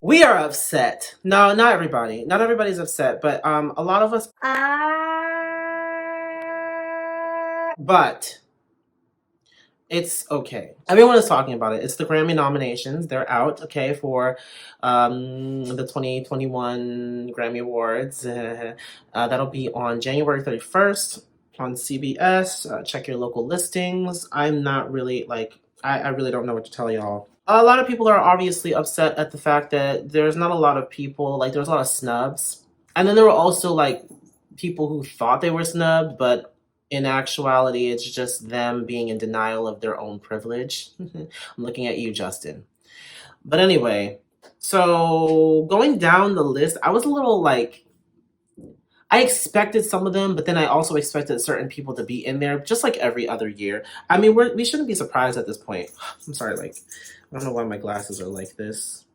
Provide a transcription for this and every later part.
We are upset. No, not everybody. Not everybody's upset, but a lot of us. But it's okay. Everyone is talking about it. It's the Grammy nominations. They're out, okay, for the 2021 Grammy Awards. That'll be on January 31st on CBS. Check your local listings. I'm not really I really don't know what to tell y'all. A lot of people are obviously upset at the fact that there's not a lot of people, like there's a lot of snubs. And then there were also like people who thought they were snubbed, but in actuality, it's just them being in denial of their own privilege. I'm looking at you, Justin. But anyway, so going down the list, I was a little like, I expected some of them, but then I also expected certain people to be in there, just like every other year. I mean, we shouldn't be surprised at this point. I'm sorry, like, I don't know why my glasses are like this.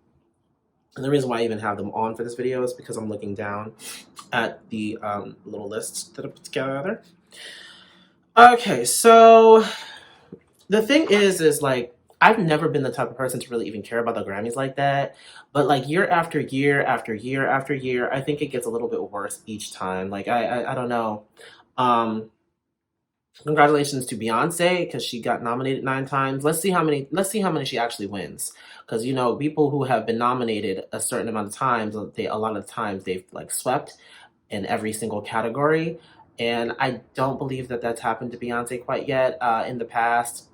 And the reason why I even have them on for this video is because I'm looking down at the little list that I put together. Okay, so the thing is like, I've never been the type of person to really even care about the Grammys like that. But like year after year after year after year, I think it gets a little bit worse each time. Like, I don't know. Congratulations to Beyonce because she got nominated 9 times. Let's see how many she actually wins. Because, you know, people who have been nominated a certain amount of times, a lot of times they've like swept in every single category. And I don't believe that that's happened to Beyonce quite yet in the past.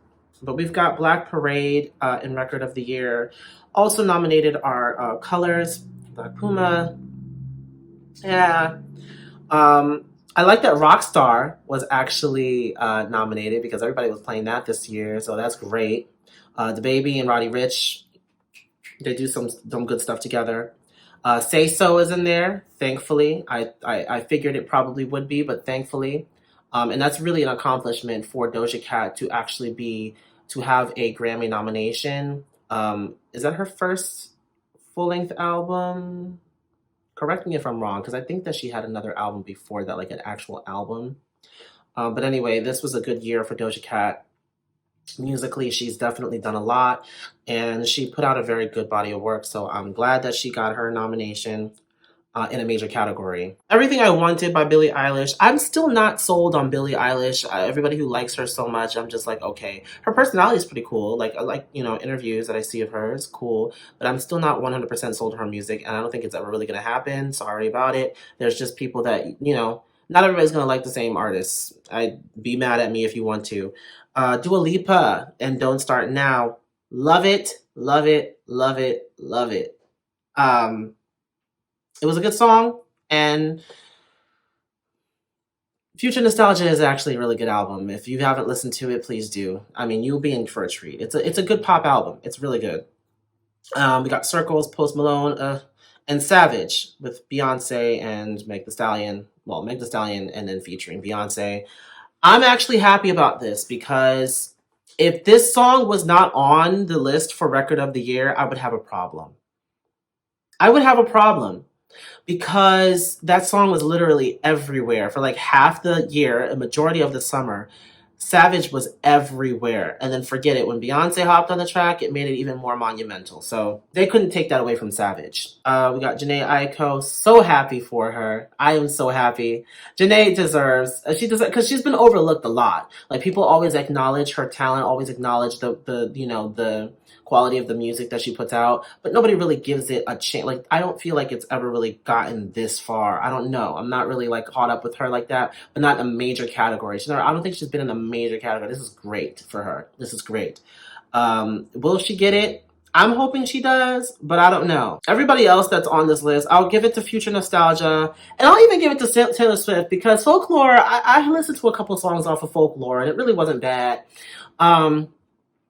But we've got Black Parade in Record of the Year. Also nominated are Colors, Black Puma. Yeah. I like that Rockstar was actually nominated because everybody was playing that this year. So that's great. DaBaby and Roddy Ricch, they do some good stuff together. Say So is in there, thankfully. I figured it probably would be, but thankfully. And that's really an accomplishment for Doja Cat to have a Grammy nomination. Is that her first full-length album? Correct me if I'm wrong, because I think that she had another album before that, like an actual album. But anyway, this was a good year for Doja Cat. Musically, she's definitely done a lot, and she put out a very good body of work. So I'm glad that she got her nomination in a major category. Everything I Wanted by Billie Eilish. I'm still not sold on Billie Eilish. Everybody who likes her so much, I'm just like, okay. Her personality is pretty cool. Like, I like, you know, interviews that I see of her is cool, but I'm still not 100% sold on her music, and I don't think it's ever really going to happen. Sorry about it. There's just people that, you know, not everybody's going to like the same artists. I'd be mad at me if you want to. Dua Lipa and Don't Start Now. Love it, love it, love it, love it. It was a good song, and Future Nostalgia is actually a really good album. If you haven't listened to it, please do. I mean, you'll be in for a treat. It's a good pop album. It's really good. We got Circles, Post Malone, and Savage with Beyonce and Meg Thee Stallion. Well, Meg Thee Stallion and then featuring Beyonce. I'm actually happy about this because if this song was not on the list for Record of the Year, I would have a problem. I would have a problem because that song was literally everywhere for like half the year, a majority of the summer. Savage was everywhere. And then forget it. When Beyonce hopped on the track, it made it even more monumental. So they couldn't take that away from Savage. We got Jhené Aiko. So happy for her. I am so happy. Jhené deserves, because she's been overlooked a lot. Like, people always acknowledge her talent, always acknowledge the quality of the music that she puts out, but nobody really gives it a chance. Like, I don't feel like it's ever really gotten this far. I don't know. I'm not really like caught up with her like that, but not in a major category. I don't think she's been in a major category. This is great for her. This is great. Will she get it? I'm hoping she does, but I don't know. Everybody else that's on this list, I'll give it to Future Nostalgia, and I'll even give it to Taylor Swift, because Folklore, I listened to a couple songs off of Folklore, and it really wasn't bad.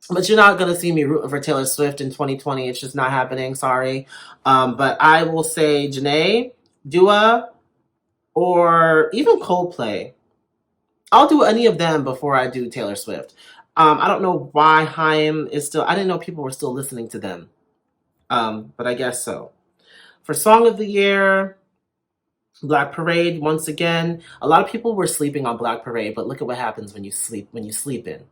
But you're not going to see me rooting for Taylor Swift in 2020. It's just not happening. Sorry. But I will say Jhené, Dua, or even Coldplay. I'll do any of them before I do Taylor Swift. I don't know why Haim is still. I didn't know people were still listening to them, but I guess so. For Song of the Year, Black Parade. Once again, a lot of people were sleeping on Black Parade, but look at what happens when you sleep. When you sleep in,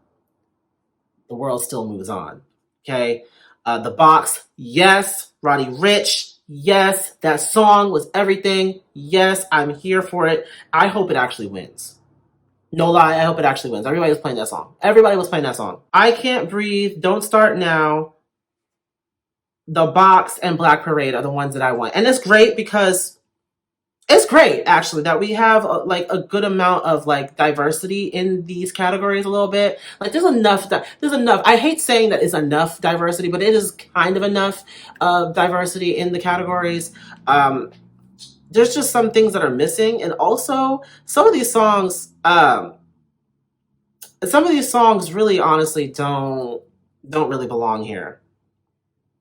the world still moves on. Okay, The Box. Yes, Roddy Ricch. Yes, that song was everything. Yes, I'm here for it. I hope it actually wins. No lie, I hope it actually wins. Everybody was playing that song. Everybody was playing that song. I Can't Breathe, Don't Start Now, The Box, and Black Parade are the ones that I want. And it's great because it's great actually that we have like a good amount of like diversity in these categories a little bit. Like there's enough. I hate saying that it's enough diversity, but it is kind of enough diversity in the categories. There's just some things that are missing, and also some of these songs. Some of these songs really honestly don't really belong here.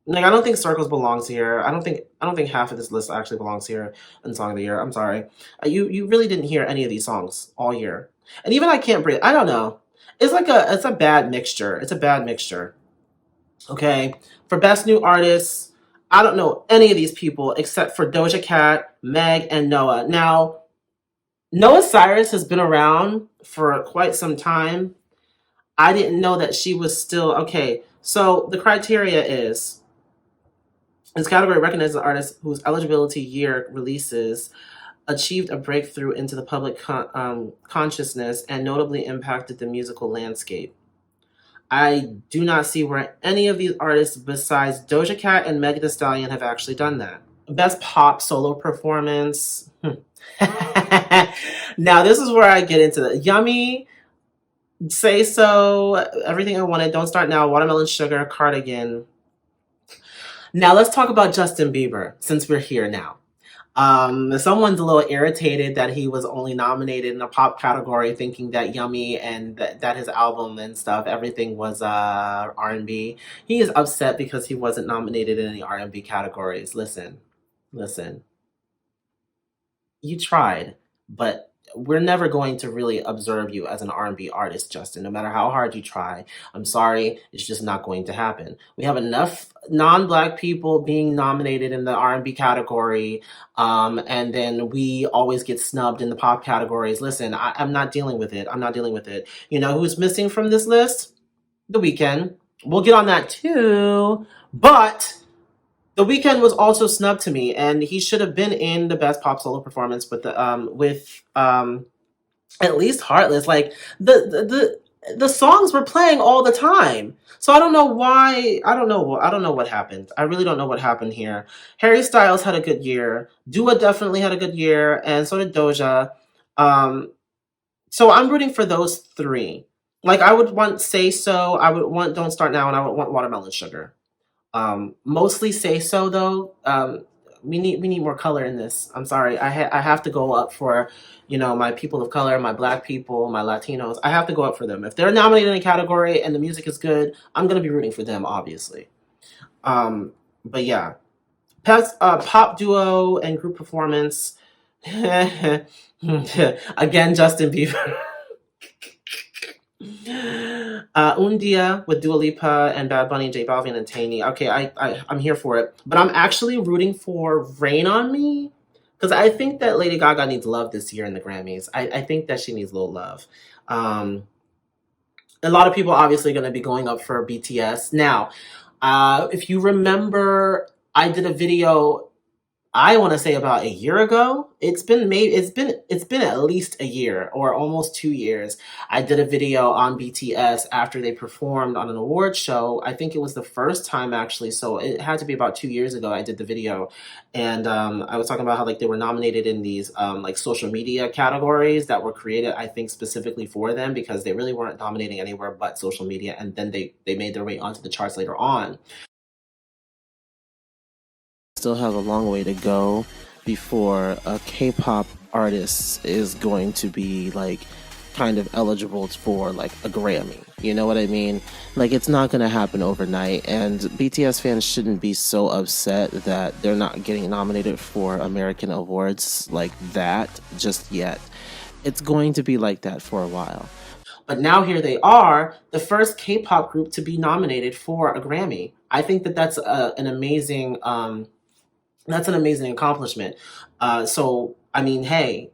Like I don't think Circles belongs here. I don't think half of this list actually belongs here in Song of the Year. I'm sorry. You really didn't hear any of these songs all year. And even I Can't Breathe. I don't know. It's a bad mixture. It's a bad mixture. Okay. For Best New Artists, I don't know any of these people except for Doja Cat, Meg, and Noah. Now, Noah Cyrus has been around for quite some time. I didn't know that she was still okay. So the criteria is this category recognizes an artist whose eligibility year releases achieved a breakthrough into the public consciousness and notably impacted the musical landscape. I do not see where any of these artists besides Doja Cat and Megan Thee Stallion have actually done that. Best pop solo performance. Now this is where I get into the Yummy, Say So, Everything I Wanted, Don't Start Now, Watermelon Sugar, Cardigan. Now let's talk about Justin Bieber since we're here now. Someone's a little irritated that he was only nominated in the pop category, thinking that Yummy and that his album and stuff, everything was R&B. He is upset because he wasn't nominated in any R&B categories. Listen, you tried, but we're never going to really observe you as an R&B artist, Justin, no matter how hard you try. I'm sorry, it's just not going to happen. We have enough non-Black people being nominated in the R&B category, and then we always get snubbed in the pop categories. Listen, I'm not dealing with it. I'm not dealing with it. You know who's missing from this list? The Weeknd. We'll get on that too, but The Weeknd was also snubbed to me, and he should have been in the best pop solo performance with at least Heartless. Like the songs were playing all the time. So I don't know why. I don't know what happened. I really don't know what happened here. Harry Styles had a good year. Dua definitely had a good year, and so did Doja. So I'm rooting for those three. Like I would want Say So, I would want Don't Start Now, and I would want Watermelon Sugar. Mostly Say So though. We need more color in this. I'm sorry. I have to go up for, my people of color, my Black people, my Latinos. I have to go up for them. If they're nominated in a category and the music is good, I'm gonna be rooting for them, obviously. But yeah, pop duo and group performance. Again, Justin Bieber. Un Dia with Dua Lipa and Bad Bunny, J Balvin, and Taney. Okay, I'm here for it. But I'm actually rooting for Rain on Me because I think that Lady Gaga needs love this year in the Grammys. I think that she needs a little love. A lot of people obviously going to be going up for BTS. Now, if you remember, I did a video, I want to say about a year ago. It's been at least a year or almost 2 years. I did a video on BTS after they performed on an award show. I think it was the first time actually, so it had to be about 2 years ago I did the video. And I was talking about how like they were nominated in these like social media categories that were created, I think, specifically for them because they really weren't nominating anywhere but social media, and then they made their way onto the charts later on. Still have a long way to go before a K-pop artist is going to be like kind of eligible for like a Grammy. You know what I mean? Like, it's not going to happen overnight, and BTS fans shouldn't be so upset that they're not getting nominated for American awards like that just yet. It's going to be like that for a while. But now here they are, the first K-pop group to be nominated for a Grammy. I think that that's an amazing accomplishment. So I mean, hey,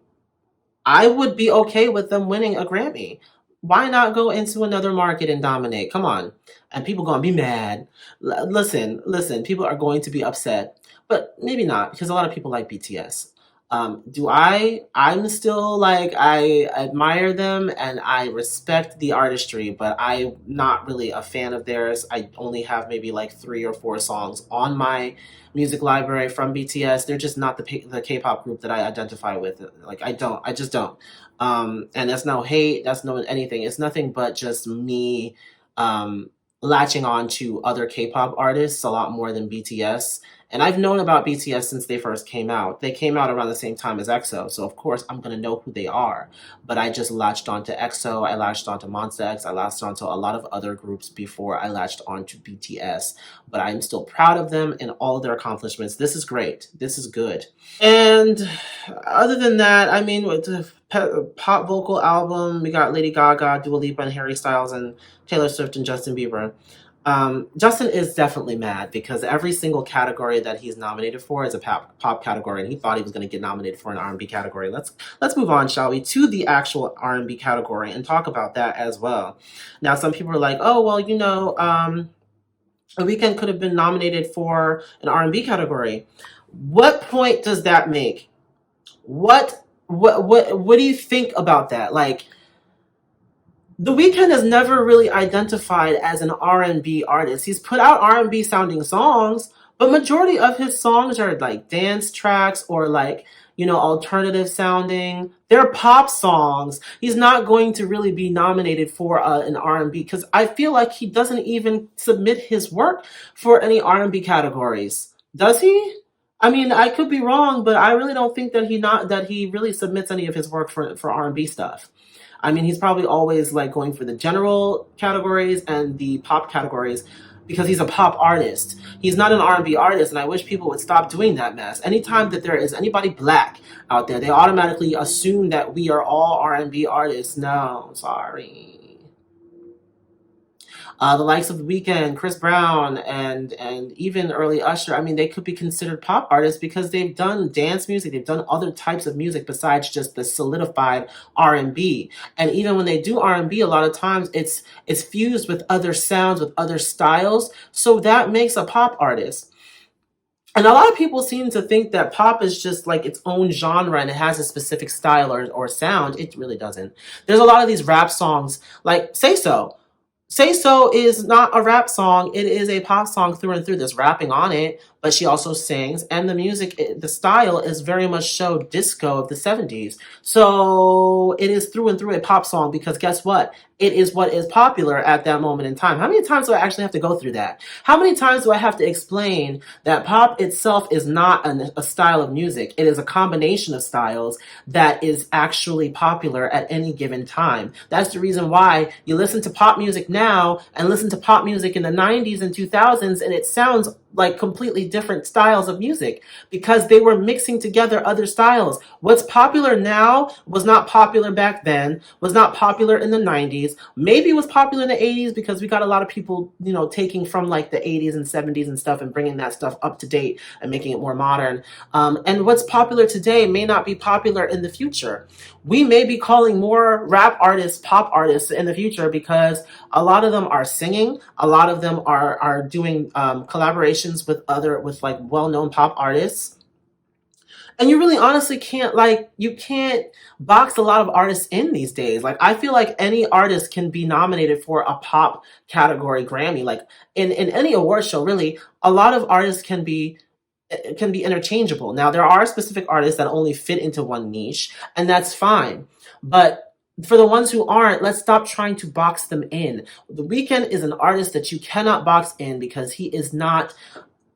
I would be okay with them winning a Grammy. Why not go into another market and dominate? Come on. And people gonna be mad. Listen, people are going to be upset, but maybe not, because a lot of people like BTS. I'm still like, I admire them and I respect the artistry, but I'm not really a fan of theirs. I only have maybe like 3 or 4 songs on my music library from BTS. They're just not the K-pop group that I identify with. Like, I just don't. And that's no hate, that's no anything. It's nothing but just me latching on to other K-pop artists a lot more than BTS. And I've known about BTS since they first came out. They came out around the same time as EXO, so of course I'm gonna know who they are. But I just latched onto EXO, I latched onto Monsta X, I latched onto a lot of other groups before I latched onto BTS. But I'm still proud of them and all their accomplishments. This is great. This is good. And other than that, I mean, with the pop vocal album, we got Lady Gaga, Dua Lipa, and Harry Styles, and Taylor Swift and Justin Bieber. Justin is definitely mad because every single category that he's nominated for is a pop category, and he thought he was going to get nominated for an R&B category. Let's move on, shall we, to the actual R&B category and talk about that as well. Now, some people are like, oh, well, The Weeknd could have been nominated for an R&B category. What point does that make? What do you think about that? Like, The Weeknd is never really identified as an R&B artist. He's put out R&B sounding songs, but majority of his songs are like dance tracks or like, alternative sounding. They're pop songs. He's not going to really be nominated for an R&B because I feel like he doesn't even submit his work for any R&B categories. Does he? I mean, I could be wrong, but I really don't think that he really submits any of his work for R&B stuff. I mean, he's probably always like going for the general categories and the pop categories because he's a pop artist. He's not an R&B artist, and I wish people would stop doing that mess. Anytime that there is anybody black out there, they automatically assume that we are all R&B artists. No, sorry. The likes of The Weeknd, Chris Brown, and even early Usher, I mean, they could be considered pop artists because they've done dance music, they've done other types of music besides just the solidified R&B. And even when they do R&B, a lot of times it's fused with other sounds, with other styles, so that makes a pop artist. And a lot of people seem to think that pop is just like its own genre and it has a specific style or sound. It really doesn't. There's a lot of these rap songs, like Say So. Say So is not a rap song. It is a pop song through and through. There's rapping on it, but she also sings. And the music, the style is very much so disco of the 70s. So it is through and through a pop song because guess what? It is what is popular at that moment in time. How many times do I actually have to go through that? How many times do I have to explain that pop itself is not a style of music? It is a combination of styles that is actually popular at any given time. That's the reason why you listen to pop music now and listen to pop music in the 90s and 2000s and it sounds like completely different styles of music because they were mixing together other styles. What's popular now was not popular back then, was not popular in the 90s, maybe it was popular in the 80s because we got a lot of people, taking from like the 80s and 70s and stuff and bringing that stuff up to date and making it more modern. And what's popular today may not be popular in the future. We may be calling more rap artists pop artists in the future because a lot of them are singing, a lot of them are doing collaborations with like well-known pop artists. And you really honestly you can't box a lot of artists in these days. Like, I feel like any artist can be nominated for a pop category Grammy. Like, in any award show, really, a lot of artists can be interchangeable. Now, there are specific artists that only fit into one niche, and that's fine. But for the ones who aren't, let's stop trying to box them in. The Weeknd is an artist that you cannot box in because he is not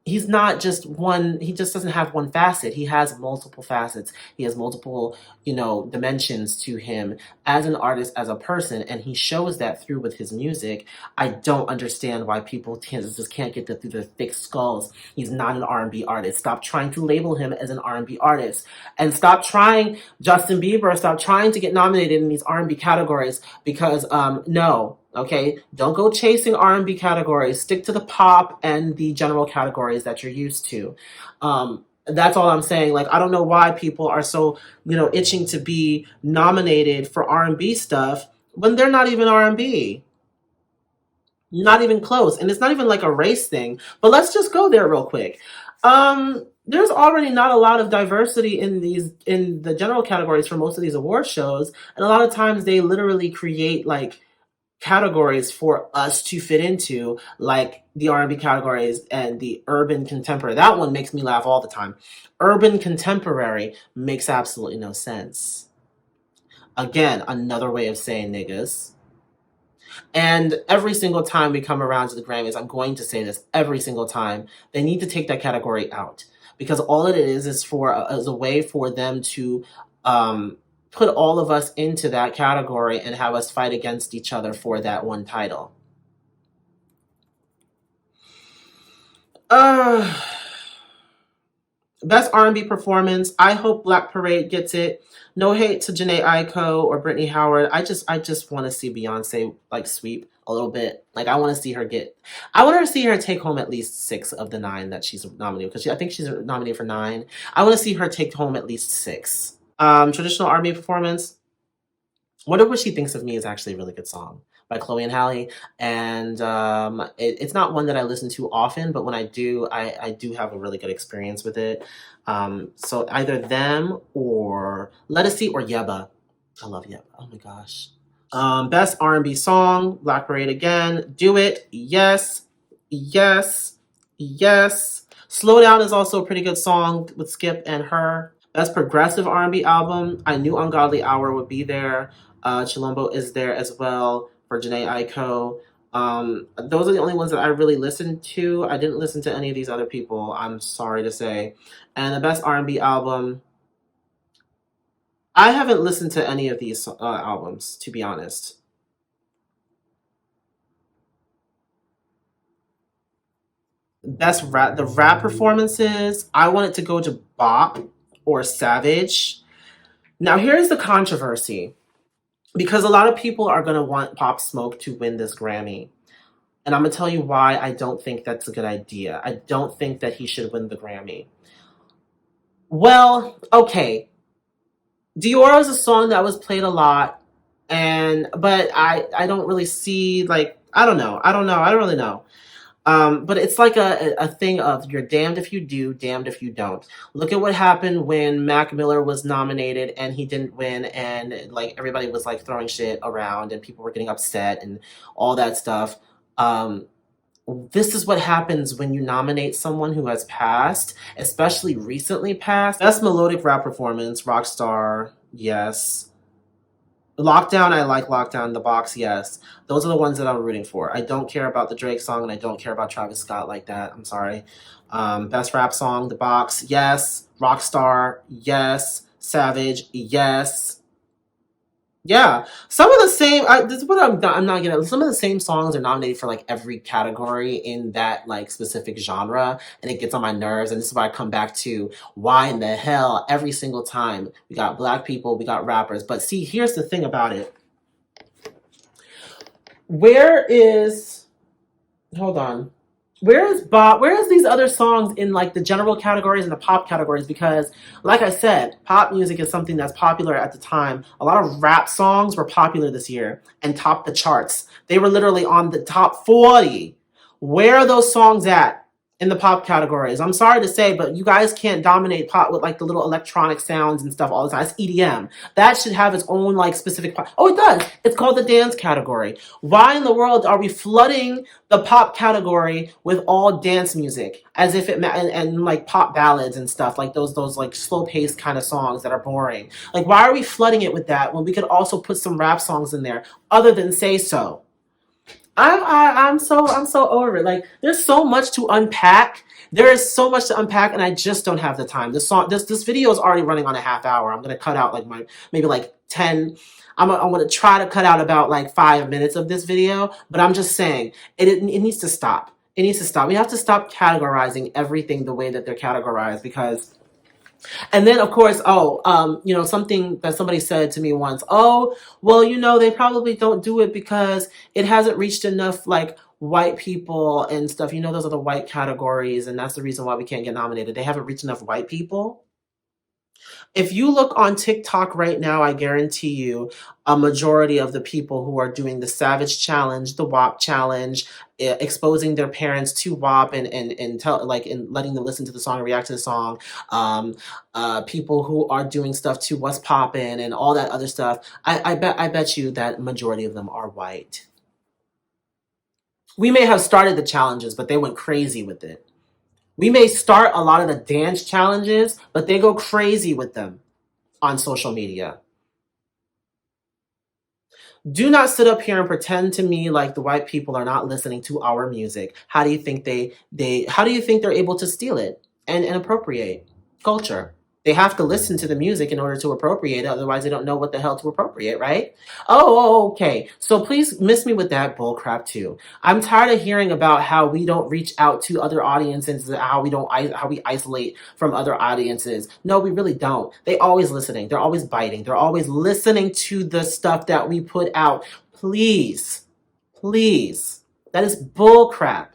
he's not just one, he just doesn't have one facet. He has multiple facets. He has multiple, dimensions to him as an artist, as a person, and he shows that through with his music. I don't understand why people just can't get that through their thick skulls. He's not an R&B artist. Stop trying to label him as an R&B artist, and stop trying, Justin Bieber, stop trying to get nominated in these R&B categories, because no. Okay, don't go chasing R&B categories. Stick to the pop and the general categories that you're used to. That's all I'm saying. Like, I don't know why people are so, itching to be nominated for R&B stuff when they're not even R&B. Not even close. And it's not even like a race thing. But let's just go there real quick. There's already not a lot of diversity in the general categories for most of these award shows. And a lot of times they literally create like categories for us to fit into, like the R&B categories and the urban contemporary. That one makes me laugh all the time. Urban contemporary makes absolutely no sense. Again, another way of saying niggas. And every single time we come around to the Grammys, I'm going to say this every single time, they need to take that category out, because all it is is a way for them to put all of us into that category and have us fight against each other for that one title. Best R&B performance. I hope Black Parade gets it. No hate to Jhené Aiko or Brittany Howard. I just want to see Beyonce like sweep a little bit. Like, I want to see her take home at least 6 of the 9 that she's nominated, because I think she's nominated for 9. I want to see her take home at least 6. Traditional R&B performance. Whatever She Thinks of Me is actually a really good song by Chloe and Halle, and it's not one that I listen to often, but when I do, I do have a really good experience with it. So either them or Let Us See or Yeba. I love Yeba. Oh my gosh. Best R&B song, Black Parade again. Do It. Yes. Yes. Yes. Slow Down is also a pretty good song with Skip and Her. Best progressive R&B album. I knew Ungodly Hour would be there. Chilombo is there as well for Jhené Aiko. Those are the only ones that I really listened to. I didn't listen to any of these other people, I'm sorry to say. And the best R&B album, I haven't listened to any of these albums, to be honest. The rap performances, I want it to go to Bop or Savage. Now, here's the controversy, because a lot of people are going to want Pop Smoke to win this Grammy. And I'm going to tell you why I don't think that's a good idea. I don't think that he should win the Grammy. Well, okay. Dior is a song that was played a lot, but I don't really see, like, I don't really know. But it's like a thing of you're damned if you do, damned if you don't. Look at what happened when Mac Miller was nominated and he didn't win, and like everybody was like throwing shit around and people were getting upset and all that stuff. This is what happens when you nominate someone who has passed, especially recently passed. Best melodic rap performance, Rockstar, yes. Lockdown, I like Lockdown. The Box, yes. Those are the ones that I'm rooting for. I don't care about the Drake song, and I don't care about Travis Scott like that. I'm sorry. Best rap song, The Box, yes. Rockstar, yes. Savage, yes. Yeah, some of the same. This is what I'm not getting. Some of the same songs are nominated for like every category in that like specific genre, and it gets on my nerves. And this is why I come back to why in the hell every single time we got black people, we got rappers. But see, here's the thing about it. Where is? Hold on. Where is Bob? Where is these other songs in like the general categories and the pop categories? Because, like I said, pop music is something that's popular at the time. A lot of rap songs were popular this year and topped the charts. They were literally on the top 40. Where are those songs at in the pop categories? I'm sorry to say, but you guys can't dominate pop with like the little electronic sounds and stuff all the time. It's EDM. That should have its own like specific pop. Oh, it does. It's called the dance category. Why in the world are we flooding the pop category with all dance music as if and like pop ballads and stuff, like those like slow paced kind of songs that are boring? Like, why are we flooding it with that when we could also put some rap songs in there other than Say So? I'm so over it. Like, there's so much to unpack There is so much to unpack, and I just don't have the time. This video is already running on a half hour. I'm gonna cut out like maybe like 10. I'm gonna try to cut out about like 5 minutes of this video, but I'm just saying it needs to stop. It needs to stop. We have to stop categorizing everything the way that they're categorized, because and then, of course, something that somebody said to me once. Oh, well, they probably don't do it because it hasn't reached enough like white people and stuff. Those are the white categories, and that's the reason why we can't get nominated. They haven't reached enough white people. If you look on TikTok right now, I guarantee you a majority of the people who are doing the Savage Challenge, the WAP Challenge, exposing their parents to WAP and letting them listen to the song and react to the song, people who are doing stuff to What's Poppin' and all that other stuff, I bet you that majority of them are white. We may have started the challenges, but they went crazy with it. We may start a lot of the dance challenges, but they go crazy with them on social media. Do not sit up here and pretend to me like the white people are not listening to our music. How do you think how do you think they're able to steal it and appropriate culture? They have to listen to the music in order to appropriate it. Otherwise, they don't know what the hell to appropriate, right? Okay. So please miss me with that bull crap too. I'm tired of hearing about how we don't reach out to other audiences, how we isolate from other audiences. No, we really don't. They always listening. They're always biting. They're always listening to the stuff that we put out. Please. That is bull crap.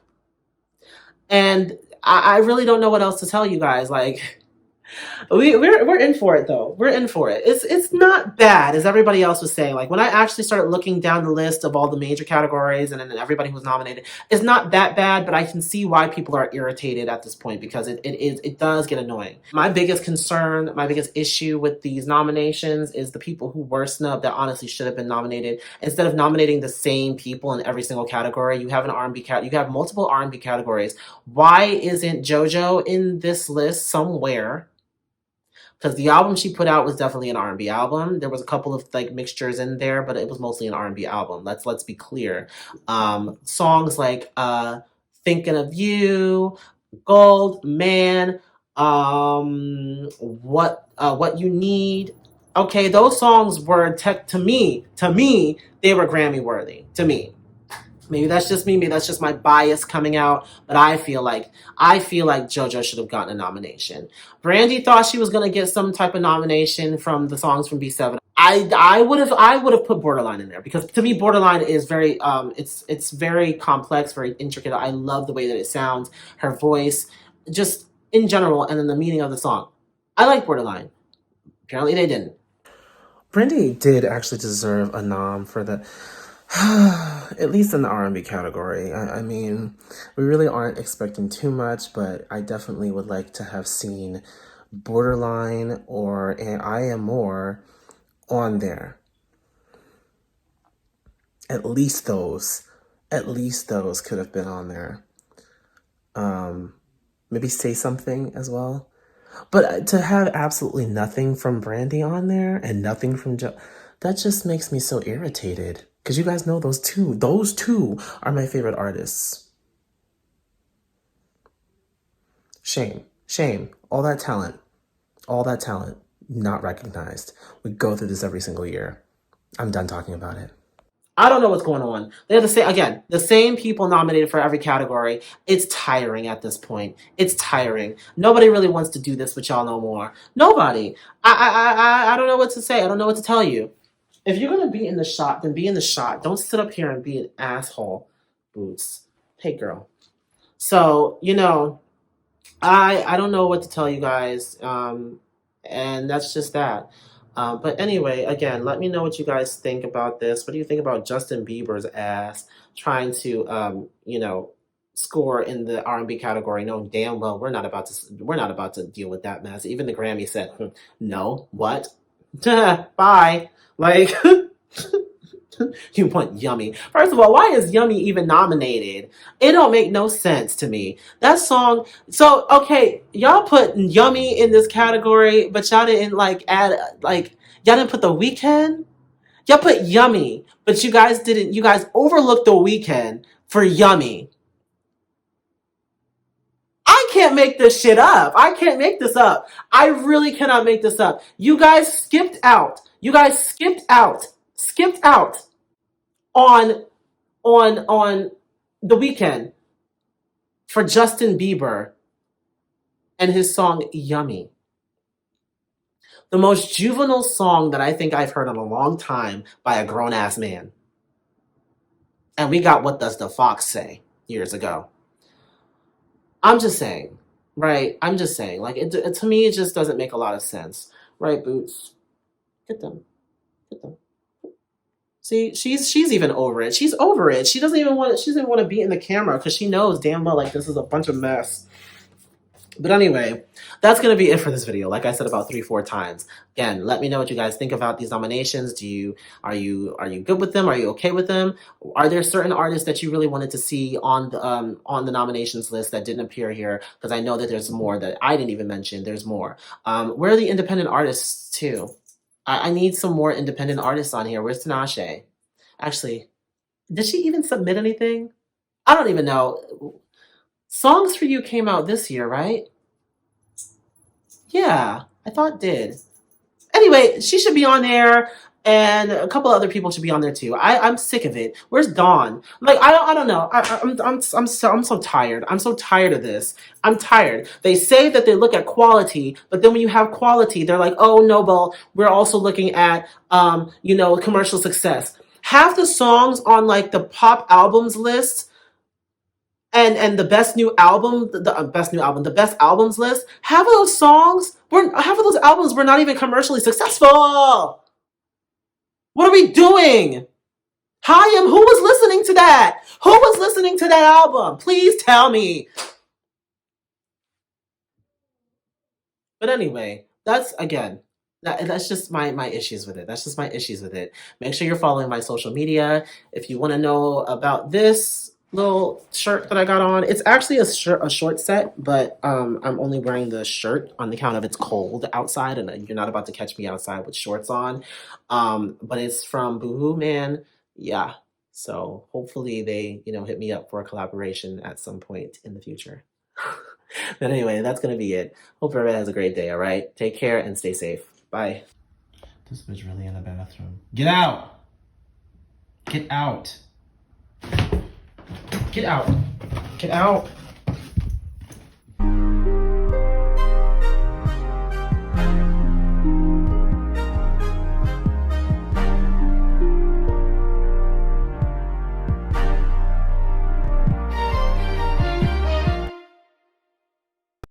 And I really don't know what else to tell you guys. Like, we're in for it though. We're in for it. It's not bad as everybody else was saying. Like when I actually started looking down the list of all the major categories and then everybody who was nominated, it's not that bad, but I can see why people are irritated at this point, because it does get annoying. My biggest concern, my biggest issue with these nominations is the people who were snubbed that honestly should have been nominated. Instead of nominating the same people in every single category, you have an R&B you have multiple R&B categories. Why isn't JoJo in this list somewhere? Because the album she put out was definitely an R&B album. There was a couple of like mixtures in there, but it was mostly an R&B album. Let's be clear. Songs like "Thinking of You," "Gold," "Man," "What You Need." Okay, those songs were to me, they were Grammy worthy. To me. Maybe that's just me. Maybe that's just my bias coming out. But I feel like JoJo should have gotten a nomination. Brandy thought she was gonna get some type of nomination from the songs from B7. I would have put Borderline in there, because to me Borderline is very it's very complex, very intricate. I love the way that it sounds, her voice, just in general, and then the meaning of the song. I like Borderline. Apparently they didn't. Brandy did actually deserve a nom for the. At least in the R&B category. I mean, we really aren't expecting too much, but I definitely would like to have seen Borderline or I Am More on there. At least those could have been on there. Maybe Say Something as well. But to have absolutely nothing from Brandy on there and nothing from Joe, that just makes me so irritated. Because you guys know those two are my favorite artists. Shame. All that talent, not recognized. We go through this every single year. I'm done talking about it. I don't know what's going on. They're the same people nominated for every category. It's tiring at this point. It's tiring. Nobody really wants to do this with y'all no more. Nobody. I don't know what to say. I don't know what to tell you. If you're gonna be in the shot, then be in the shot. Don't sit up here and be an asshole, Boots. Hey, girl. So I don't know what to tell you guys, and that's just that. But anyway, again, let me know what you guys think about this. What do you think about Justin Bieber's ass trying to score in the R&B category, knowing damn well we're not about to deal with that mess. Even the Grammy said, no, what? Bye. Like, you want Yummy. First of all, why is Yummy even nominated? It don't make no sense to me. That song, so, okay, y'all put Yummy in this category, but y'all didn't, y'all didn't put The Weeknd? Y'all put Yummy, but you guys overlooked The Weeknd for Yummy. I can't make this shit up. I can't make this up. I really cannot make this up. You guys skipped out. You guys skipped out. Skipped out on the weekend for Justin Bieber and his song Yummy. The most juvenile song that I think I've heard in a long time by a grown-ass man. And we got What Does the Fox Say years ago. I'm just saying, right? I'm just saying, like, to me, it just doesn't make a lot of sense. Right, Boots? Get them. Get them. See, she's even over it. She's over it. She doesn't even want to be in the camera because she knows damn well, like, this is a bunch of mess. But anyway, that's going to be it for this video. Like I said about 3-4 times. Again, let me know what you guys think about these nominations. Are you good with them? Are you okay with them? Are there certain artists that you really wanted to see on the nominations list that didn't appear here? Because I know that there's more that I didn't even mention. There's more. Where are the independent artists too? I need some more independent artists on here. Where's Tinashe? Actually, did she even submit anything? I don't even know. Songs for You came out this year, right? Yeah, I thought it did. Anyway, she should be on there, and a couple other people should be on there too. I'm sick of it. Where's Dawn? Like, I don't know. I'm so tired. I'm so tired of this. I'm tired. They say that they look at quality, but then when you have quality, they're like, oh no, well, we're also looking at commercial success. Half the songs on like the pop albums list and the best albums list, half of those albums were not even commercially successful. What are we doing? Who was listening to that? Who was listening to that album? Please tell me. But anyway, that's just my issues with it. That's just my issues with it. Make sure you're following my social media. If you want to know about this little shirt that I got on, it's actually a short set, but I'm only wearing the shirt on the account of it's cold outside, and you're not about to catch me outside with shorts on. But it's from Boohoo Man. Yeah. So hopefully they, hit me up for a collaboration at some point in the future. But anyway, that's going to be it. Hope everybody has a great day, all right? Take care and stay safe. Bye. This bitch really in the bathroom. Get out! Get out! Get out! Get out!